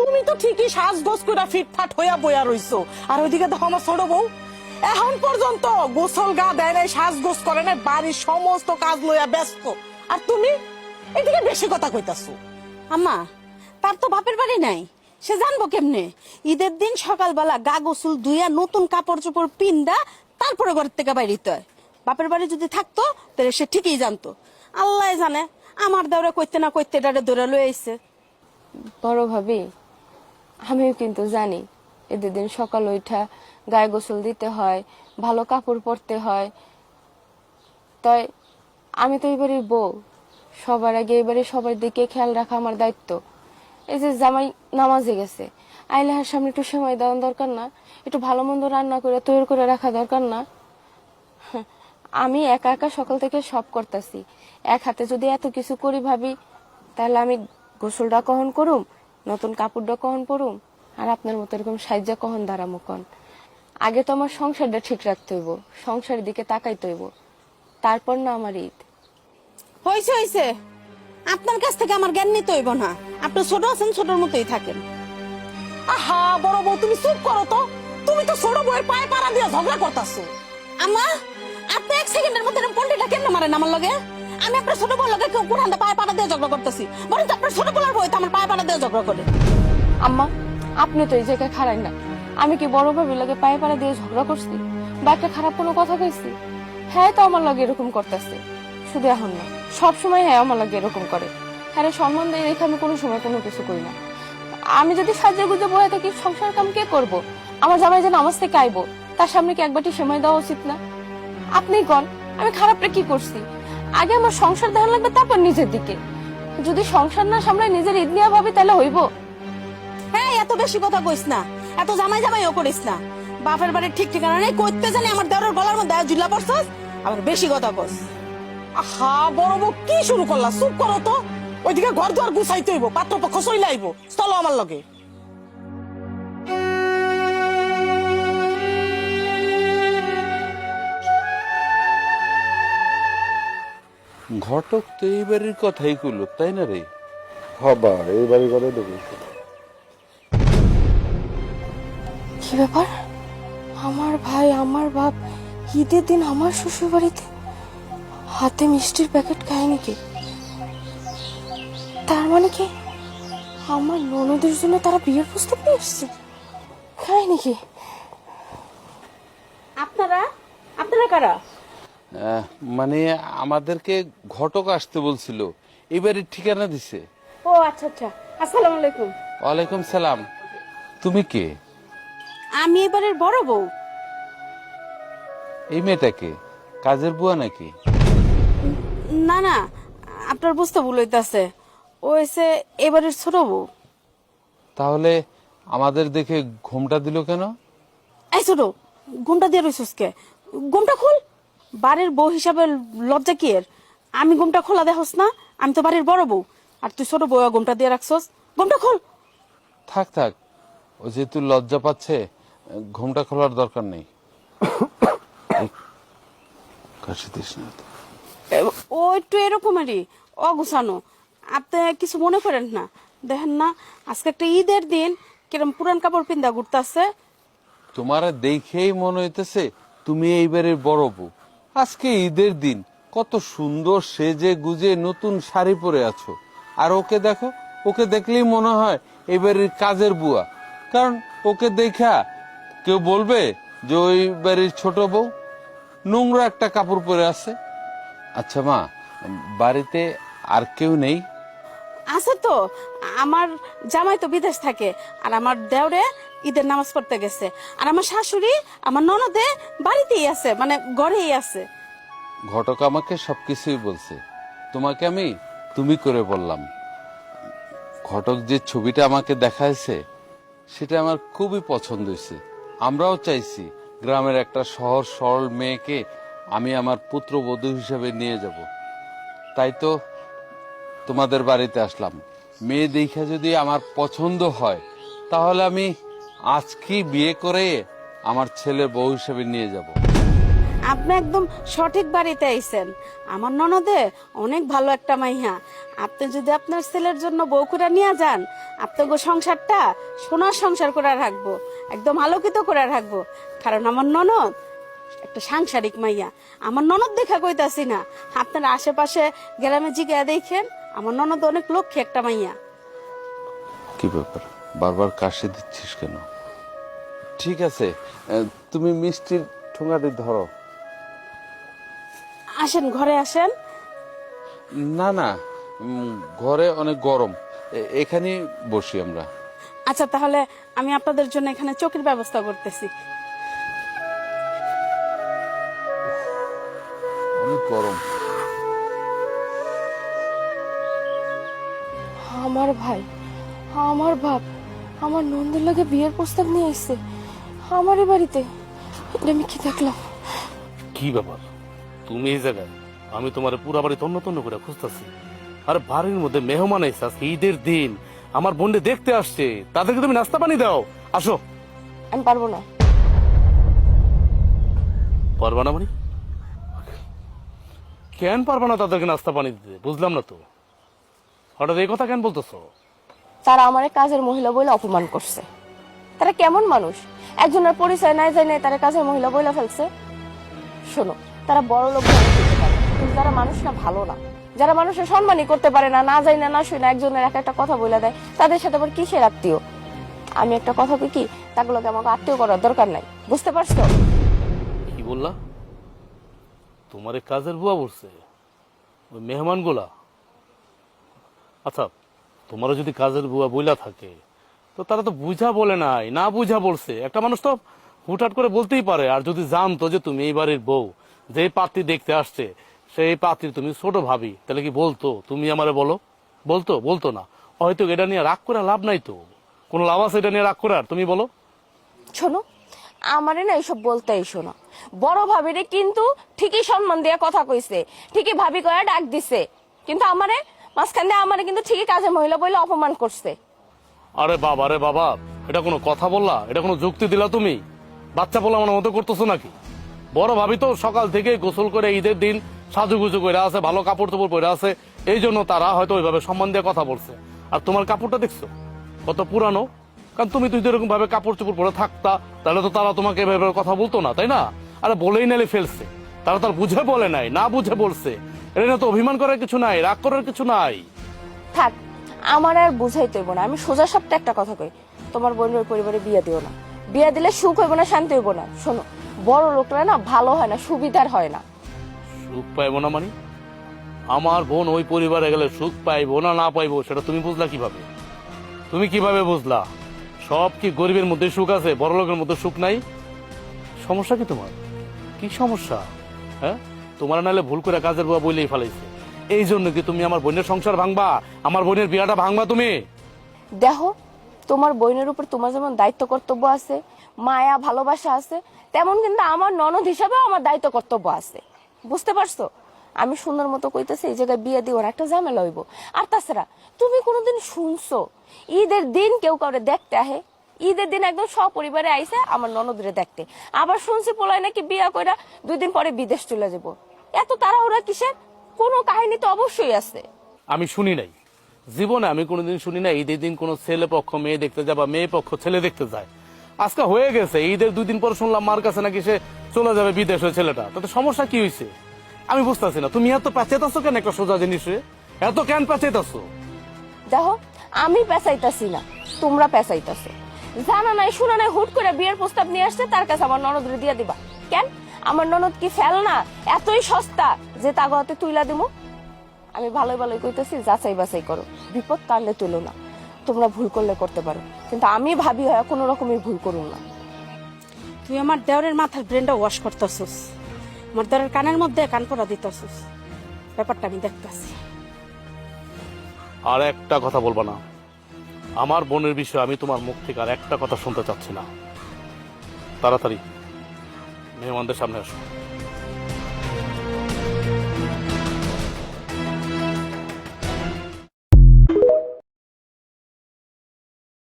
তুমি তো ঠিকই সাজগোজ করে ফিটফাট হইয়া বইয়া রইছো, আর ওইদিকে দেখো আমার ছোট বউ এখন পর্যন্ত গোসল গা দেয় নাই, সাজগোজ করে নাই, বাড়ির সমস্ত কাজ লইয়া ব্যস্ত। আর তুমি এদিকে বেশি কথা কইতাছো। আম্মা, তার তো বাপের বাড়ি নাই, সে জানবো কেমনে? ঈদের দিন সকালবেলা গা গোসল ধুইয়া নতুন কাপড় চোপড় পিন্দা তারপরে ঘর থেকে বাইরিতে হয়। বাপের বাড়ি যদি থাকতো তাহলে সে ঠিকই জানতো। আল্লাহ জানে আমার দেওরে কইতে না কইতে ডারে ধরে লয়ে আইছে। বড় ভাবি, আমিও কিন্তু জানি ঈদের দিন সকাল উঠা গায়ে গোসল দিতে হয়, ভালো কাপড় পরতে হয়। তাই আমি তো এবারে বউ, সবার আগে এবারে সবার দিকে খেয়াল রাখা আমার দায়িত্ব। এই যে জামাই নামাজে গেছে, আইলাহার সামনে একটু সময় দেওয়া দরকার না? একটু ভালো মন্দ রান্না করে তৈরি করে রাখা দরকার না? আমি একা একা সকাল থেকে সব করতেছি, এক হাতে যদি এত কিছু করি ভাবি, তাহলে আমি গোসলটা কখন করুম, নতুন কাপড়টা কখন পরুম, আর আপনার মতো এরকম সাহায্য কখন দাঁড়ামো কন? আগে তো আমার সংসারটা ঠিক রাখতে হইব, সংসারের দিকে তাকাইতে হইব, তারপর না আমার ঈদ। হয়েছে হয়েছে, আপনার কাছ থেকে আমার জ্ঞান নিতে হইব না। আপনি ছোট আছেন, ছোটর মতোই থাকেন। আহা বড় বউ, তুমি চুপ করো তো। তুমি তো ছোট বউয়ের পায়ে পাড়া দিয়ে ঝগড়া করতাছো। আম্মা, আপনি এক সেকেন্ডের মধ্যে পল্টিটা কেন মারেন আমার লগে? আমি আপনার ছোট বউর লগে কোন হাতে পায়ে পাড়া দিয়ে ঝগড়া করতেছি? বরং আপনার ছোট বউর বউ তো আমার পায়ে পাড়া দিয়ে ঝগড়া করে। আম্মা, আপনি তো এই জায়গায় খারাই না। আমি কি বড় ভাবির লগে পায়ে পাড়া দিয়ে ঝগড়া করছি বা একটা খারাপ কোনো কথা কইছি? হ্যাঁ, তো আমার লগে এরকম করতেছে, শুধু এখন না, সব সময় হ্যাঁ আমার লগে এরকম করে। হ্যাঁ, সম্মান দিয়ে রেখে আমি কোনো সময় কোনো কিছু করি না। আমি যদি সাজে গুজে বয়ে থাকি, সংসার কাম কে করব? আমার জামাই যে নামাজ থেকে আইবো, তার সামনে কি একবারটি সময় দেওয়া উচিত না? আপনিই কন, আমি খারাপটা কি করছি? আগে আমার সংসার ধ্যান লাগবে, তারপর নিজের দিকে। যদি সংসার না সামলায় নিজের ঈদ নিয়ে ভাবি, তাহলে হইব? হ্যাঁ, এত বেশি কথা কইস না, এত জামাই জামাইও করিস না। বাপের বাড়ির ঠিক ঠিকানা নেই, কইতে জানি আমার দেওরের গলার মধ্যে জুলা পড়ছস, আবার বেশি কথা কস। আহা বড় বউ, কি শুরু করলা? চুপ করো তো। ওইদিকে ঘর দুয়ার গুছাইতে হইব, পাত্রপক্ষ চইলে আইব। চলো আমার লগে। ঘটক তো এই বাড়ির কথাই কইল, তাই না রে? হবা এই বাড়ির কথাই তো বলছি। কি ব্যাপার? আমার ভাই, আমার বাপ ঈদের দিন আমার শ্বশুর বাড়িতে হাতে মিষ্টির প্যাকেট খায় নাকি? তার মানে কি আমার ননদের জন্য তারা বিয়ের প্রস্তাব নিয়ে এসছে? খায় নাকি? আপনারা আপনারা কারা? মানে আমাদেরকে ঘটক আসতে বলছিল, এই বাড়ির ঠিকানা দিছে। ও আচ্ছা আচ্ছা, আসসালামু আলাইকুম। ওয়ালাইকুম সালাম। তুমি কে? আমি এবারের বড় বউ। এই মেয়েটাকে কাজের বুয়া নাকি? না না, আপনার বুঝতে ভুল হইতাছে, ও হইছে এবারের ছোট বউ। তাহলে আমাদের দেখে ঘোমটা দিল কেন? এই ছোট, ঘুমটা দিয়ে রইছিস কে? ঘুমটা খোল। বাড়ির বউ হিসাবে লজ্জা কি এর? আমি ঘুমটা খোলা দেখোস না? আমি তো বাড়ির বড় বউ, আর তুই ছোট বউ ঘুমটা দিয়ে রাখছস। ঘুমটা খোল। থাক থাক, ও যেহেতু লজ্জা পাচ্ছে, ঘোমটা খোলার দরকার নেই। কাশি দিস না তো। ও একটু এরকমই অগুছানো, আপনি কিছু মনে করেন না। দেখেন না, আজকে একটা ঈদের দিন, কিরম পুরান কাপড় পিন্দা ঘুরতেছে। তোমার দেখেই মনে হইতেছে তুমি এইবারের বড় বউ। আজকে ঈদের দিন, কত সুন্দর সেজে গুজে নতুন শাড়ি পরে আছো। আর ওকে দেখো, ওকে দেখলেই মনে হয় এবারের কাজের বুয়া। কারণ ওকে দেখা কেউ বলবে যে ওই বাড়ির ছোট বউ, নোংরা একটা কাপড় পরে আছে। আচ্ছা মা, বাড়িতে আর কেউ নেই? আছে তো, আমার জামাই তো বিদেশ থাকে, আর আমার দেওরে ঈদের নামাজ পড়তে গেছে, আর আমার শাশুড়ি আমার ননদে বাড়িতেই আছে, মানে ঘরেই আছে। ঘটক আমাকে সবকিছুই বলছে, তোমাকে আমি তুমি করে বললাম। ঘটক যে ছবিটা আমাকে দেখাইছে, সেটা আমার খুবই পছন্দ হয়েছে। আমরাও চাইছি গ্রামের একটা সহজ সরল মেয়েকে আমি আমার পুত্রবধূ হিসেবে নিয়ে যাব। তাই তো তোমাদের বাড়িতে আসলাম। মেয়ে দেখা যদি আমার পছন্দ হয়, তাহলে আমি আজকেই বিয়ে করে আমার ছেলের বউ হিসেবে নিয়ে যাব। আপনি একদম সঠিক বাড়িতে আইছেন। আমার ননদে অনেক ভালো একটা মাইয়া। আপনি যদি আপনার ছেলের জন্য বউ করে নিয়ে যান, আপনাকে সংসারটা সোনার সংসার করে রাখবো, একদম আলোকিত করে রাখবো। কারণ আমার ননদ একটা সাংসারিক মাইয়া। আমার ননদ দেখা কইতাছি না, আপনার আশেপাশে গ্রামে জিগা দেখেন, আমার ননদ অনেক লক্ষ্মী একটা মাইয়া। কি ব্যাপার, বারবার কাশি দিচ্ছিস কেন? ঠিক আছে, তুমি মিষ্টির ঠোঙাটি ধরো। আসেন, ঘরে আসেন। না না, ঘরে অনেক গরম, এখানে বসি আমরা। আচ্ছা, তাহলে আমি আপনাদের জন্য এখানে চৌকির ব্যবস্থা করতেছি। অনেক গরম। আমার ভাই, আমার বাপ, আমার নন্দের লাগে বিয়ের প্রস্তাব নিয়ে এসছে আমারই বাড়িতে। এটা আমি কি দেখলাম? কি ব্যাপার তুমি এই জায়গায়? আমি তোমার পুরা বাড়ি তন্ন তন্ন করে খুঁজতেছি। আর বাড়ির মধ্যে মেহমান এসে আজকে ঈদের দিন আমার বোনকে দেখতে আসছে, তাদেরকে তুমি নাস্তা পানি দাও। আসো। আমি পারবো না। পারবা না মানে? কেন পারবা না তাদেরকে নাস্তা পানি দিতে? বুঝলাম না তো, হঠাৎ এই কথা কেন বলতেছো? তারা আমার কাজের মহিলা বলে অপমান করছে। তারা কেমন মানুষ? একজনের পরিচয় নাই যায় নাই তারা কাজের মহিলা বলে ফেলছে। শোনো, তারা বড় লোক হতে পারে, কিন্তু যারা মানুষ না, ভালো না, যারা মানুষের সম্মানই করতে পারে না, না যায় না, না শুই না, একজনের একটা কথা বলে দেয়, তাদের সাথে আবার কিসের আত্মীয়? আমি একটা কথা কই কি, তাগুলোকে আমাকে আত্মীয় করার দরকার নাই, বুঝতে পারছো? কি বললা? তোমার এই কাজের বুয়া বলছে ওই মেহমান গুলা? আচ্ছা, তোমারও যদি কাজের বুয়া বইলা থাকে তো তারা তো বুঝা বলে নাই, না বুঝা বলছে। একটা মানুষ তো হুটহাট করে বলতেই পারে। আর যদি জানতো যে তুমি এই বাড়ির বউ, যে পাত্রী দেখতে আসছে সেই পাত্রী তুমি ছোট ভাবি, তাহলে কি বলতো তুমি আমারে বলো? বলতো? বলতো না। হয়তো এটা নিয়ে রাগ করে লাভ নাই, তো কোনো লাভ আছে এটা নিয়ে রাগ করে? আর তুমি বলো। শোনো, আমারে না এইসব বলতে এসো না। বড় ভাবিরে কিন্তু ঠিকই সম্মান দিয়ে কথা কইছে, ঠিকই ভাবি কয়া ডাক দিছে, কিন্তু আমারে মাঝখান দিয়ে আমারে কিন্তু ঠিকই কাজের মহিলা বলে অপমান করছে। আরে বাবা রে বাবা, এটা কোনো কথা বললা? এটা কোনো যুক্তি দিলা তুমি? বাচ্চা বলা আমার মতো করতেছো নাকি? বড় ভাবি তো সকাল থেকে গোসল করে ঈদের দিন সাজুগুজু করে আছে, ভালো কাপড় চোপড় পরে আছে, এই জন্য তারা হয়তো ওইভাবে সম্মান দিয়ে কথা বলছে। আর তোমার কাপড়টা দেখছো কত পুরানো? কারণ তুমি তো এরকম ভাবে কাপড় চোপড় পরে থাকতা, তাহলে তো তারা তোমাকে এভাবে কথা বলতো না, তাই না? আরে বলেই নালে ফেলছে, তারা তার বুঝে বলে নাই, না বুঝে বলছে। এটা তো অভিমান করার কিছু নাই, রাগ করার কিছু নাই। থাক, আমার আর বুঝাইতে হইব না। আমি সোজা সপ্তাহে একটা কথা কই, তোমার বোনের ওই পরিবারে বিয়ে দিও না। বিয়ে দিলে সুখ হইব না, শান্তি হইব না। শোনো, বড় লোকরা না ভালো হয় না, সুবিধার হয় না। সুখ পাইবো না মানে? আমার বোন ওই পরিবারে গেলে সুখ পাইবো না না পাইবো সেটা তুমি বুঝলা কিভাবে? তুমি কিভাবে বুঝলা? সব কি গরিবের মধ্যে সুখ আছে, বড় লোকের মধ্যে সুখ নাই? সমস্যা কি তোমার? কি সমস্যা? হ্যাঁ, তোমার নাহলে ভুল করে কাজের বুয়া বইলেই ফেলাইছে। এই জন্য কি তুমি আমার বোনের সংসার ভাঙবা, আমার বোনের বিয়াটা ভাঙবা তুমি? দেখো, তোমার বোনের উপর তোমার যেমন দায়িত্ব কর্তব্য আছে, মায়া ভালোবাসা আছে, তেমন কিন্তু আমার ননদ হিসাবেও আমার দায়িত্ব কর্তব্য আছে। বুঝতে পারছো? আমি সুন্দর মতো কইতেছি এই জায়গায় বিয়ে দিও না, একটা ঝামেলা হইব। আর তাছাড়া তুমি কোনোদিন শুনছো ঈদের দিন কেউ কাউরে দেখতে আহে? ঈদের দিন একদম সপরিবারে আইসে আমার ননদরে দেখতে। আবার শুনছি পোলায় নাকি বিয়া কইরা 2 দিন পরে বিদেশ চলে যাব। এত তাড়াহুড়া কিসের? কোনো কাহিনী তো অবশ্যই আছে। আমি শুনি নাই, জীবনে আমি কোনোদিন শুনি না ঈদের দিন কোনো ছেলে পক্ষ মেয়ে দেখতে যায় বা মেয়ে পক্ষ ছেলে দেখতে যায়। আজকে হয়ে গেছে, ঈদের 2 দিন পর শুনলাম মার কাছে নাকি সে চলে যাবে বিদেশে ছেলেটা। তাতে সমস্যা কি হয়েছে আমি বুঝতেছি না। তুমি এত প্যাচেতাছো কেন একটা সোজা জিনিসে? এত কেন প্যাচেতাছো? দেখো, আমি পেঁচাইতাছি না, তোমরা পেঁচাইতাছো। জানা নাই শোনা নাই হুট করে বিয়ের প্রস্তাব নিয়ে আসছে, তার কাছে আমার ননদরে দিয়ে দিবা কেন? আমার ননদ কি ফেল না? এতই সস্তা যে তাগতে তুইলা দিমু? আমি ভালোই ভালোই কইতেছি, যাচাই বাছাই করো, বিপদ টানলে তুলো না। তোমরা ভুল করলে করতে পারো, কিন্তু আমি ভাবি হয় কোনো রকমের ভুল করুন না। তুই আমার দেওরের মাথার ব্রেনটা ওয়াশ করতেছিস, আমার দেওরের কানের মধ্যে কান পরা দিতেছিস। ব্যাপারটা আমি দেখতেছি। আর একটা কথা বলবা না আমার বোনের বিষয়ে। আমি তোমার মুখ থেকে আর একটা কথা শুনতে চাচ্ছি না। তাড়াতাড়ি মেহমানদের সামনে আসো।